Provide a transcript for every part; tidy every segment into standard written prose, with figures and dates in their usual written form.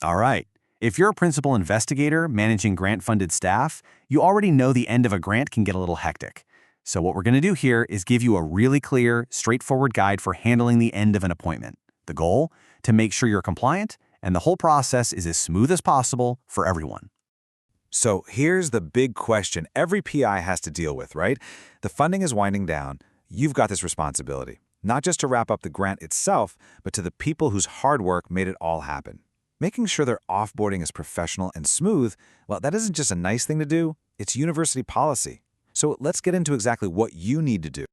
All right. If you're a principal investigator managing grant-funded staff, you already know the end of a grant can get a little hectic. So what we're going to do here is give you a really clear, straightforward guide for handling the end of an appointment. The goal? To make sure you're compliant and the whole process is as smooth as possible for everyone. So here's the big question every PI has to deal with, right? The funding is winding down. You've got this responsibility, not just to wrap up the grant itself, but to the people whose hard work made it all happen. Making sure their offboarding is professional and smooth, well, that isn't just a nice thing to do, it's university policy. So let's get into exactly what you need to do.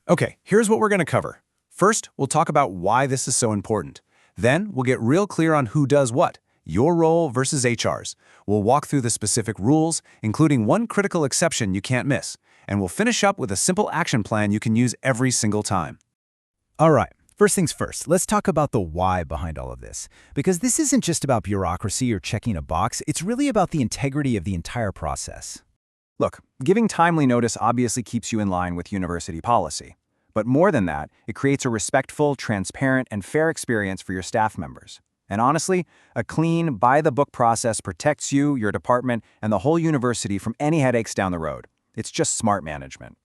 Okay, here's what we're going to cover. First, we'll talk about why this is so important. Then, we'll get real clear on who does what, your role versus HR's. We'll walk through the specific rules, including one critical exception you can't miss. And we'll finish up with a simple action plan you can use every single time. All right. First things first, let's talk about the why behind all of this. Because this isn't just about bureaucracy or checking a box, it's really about the integrity of the entire process. Look, giving timely notice obviously keeps you in line with university policy. But more than that, it creates a respectful, transparent, and fair experience for your staff members. And honestly, a clean, by-the-book process protects you, your department, and the whole university from any headaches down the road. It's just smart management.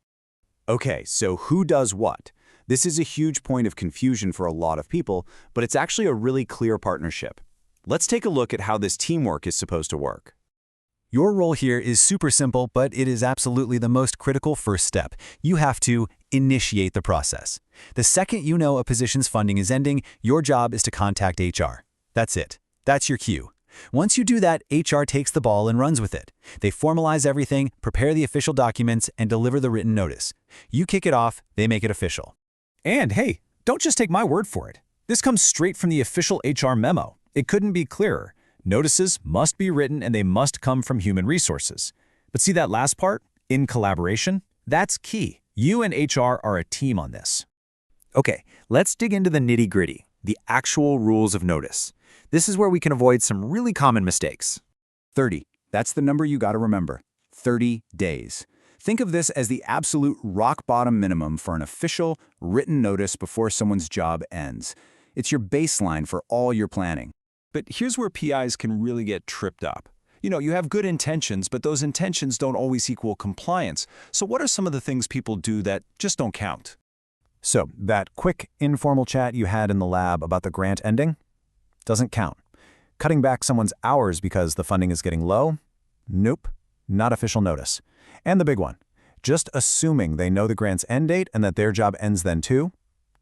Okay, so who does what? This is a huge point of confusion for a lot of people, but it's actually a really clear partnership. Let's take a look at how this teamwork is supposed to work. Your role here is super simple, but it is absolutely the most critical first step. You have to initiate the process. The second you know a position's funding is ending, your job is to contact HR. That's it. That's your cue. Once you do that, HR takes the ball and runs with it. They formalize everything, prepare the official documents, and deliver the written notice. You kick it off, they make it official. And hey, don't just take my word for it. This comes straight from the official HR memo. It couldn't be clearer. Notices must be written and they must come from human resources. But see that last part? In collaboration? That's key. You and HR are a team on this. Okay, let's dig into the nitty-gritty, the actual rules of notice. This is where we can avoid some really common mistakes. 30. That's the number you got to remember. 30 days. Think of this as the absolute rock-bottom minimum for an official, written notice before someone's job ends. It's your baseline for all your planning. But here's where PIs can really get tripped up. You have good intentions, but those intentions don't always equal compliance. So what are some of the things people do that just don't count? So, that quick, informal chat you had in the lab about the grant ending? Doesn't count. Cutting back someone's hours because the funding is getting low? Nope. Not official notice. And the big one, just assuming they know the grant's end date and that their job ends then too?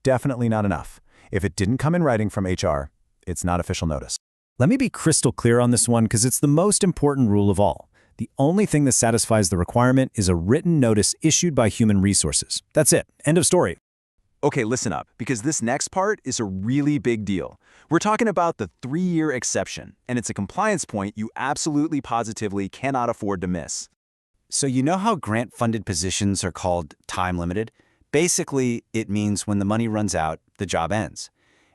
Definitely not enough. If it didn't come in writing from HR, it's not official notice. Let me be crystal clear on this one because it's the most important rule of all. The only thing that satisfies the requirement is a written notice issued by human resources. That's it. End of story. Okay, listen up, because this next part is a really big deal. We're talking about the 3-year exception, and it's a compliance point you absolutely positively cannot afford to miss. So you know how grant-funded positions are called time-limited? Basically, it means when the money runs out, the job ends.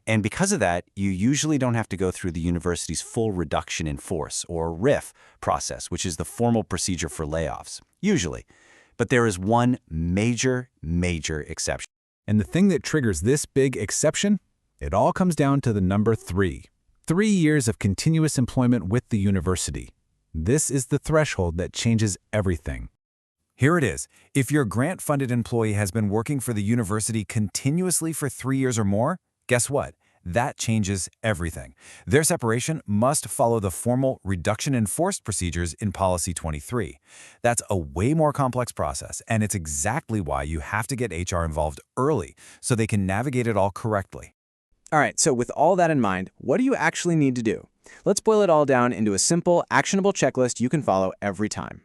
And because of that, you usually don't have to go through the university's full reduction in force, or RIF, process, which is the formal procedure for layoffs, usually. But there is one major exception. And the thing that triggers this big exception? It all comes down to the number 3. 3 years of continuous employment with the university. This is the threshold that changes everything. Here it is. If your grant-funded employee has been working for the university continuously for 3 years or more, guess what? That changes everything. Their separation must follow the formal reduction in force procedures in Policy 23. That's a way more complex process, and it's exactly why you have to get HR involved early so they can navigate it all correctly. All right, so with all that in mind, what do you actually need to do? Let's boil it all down into a simple, actionable checklist you can follow every time.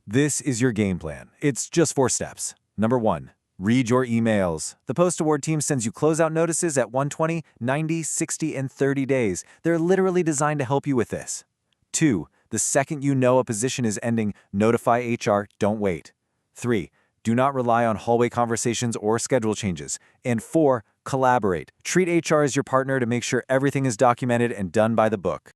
This is your game plan. It's just 4 steps. Number 1. Read your emails. The post-award team sends you closeout notices at 120, 90, 60, and 30 days. They're literally designed to help you with this. 2. The second you know a position is ending, notify HR, don't wait. 3. Do not rely on hallway conversations or schedule changes. And 4. Collaborate. Treat HR as your partner to make sure everything is documented and done by the book.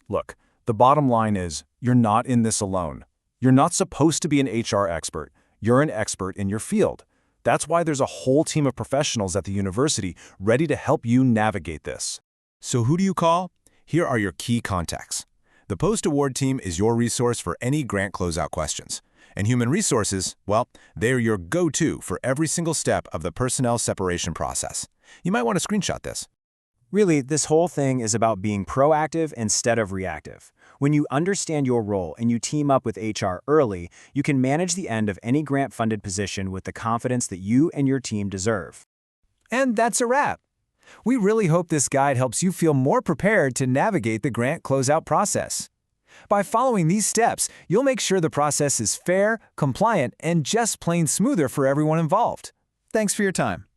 Look, the bottom line is, you're not in this alone. You're not supposed to be an HR expert. You're an expert in your field. That's why there's a whole team of professionals at the university ready to help you navigate this. So who do you call? Here are your key contacts. The post-award team is your resource for any grant closeout questions. And human resources, well, they're your go-to for every single step of the personnel separation process. You might want to screenshot this. Really, this whole thing is about being proactive instead of reactive. When you understand your role and you team up with HR early, you can manage the end of any grant-funded position with the confidence that you and your team deserve. And that's a wrap. We really hope this guide helps you feel more prepared to navigate the grant closeout process. By following these steps, you'll make sure the process is fair, compliant, and just plain smoother for everyone involved. Thanks for your time.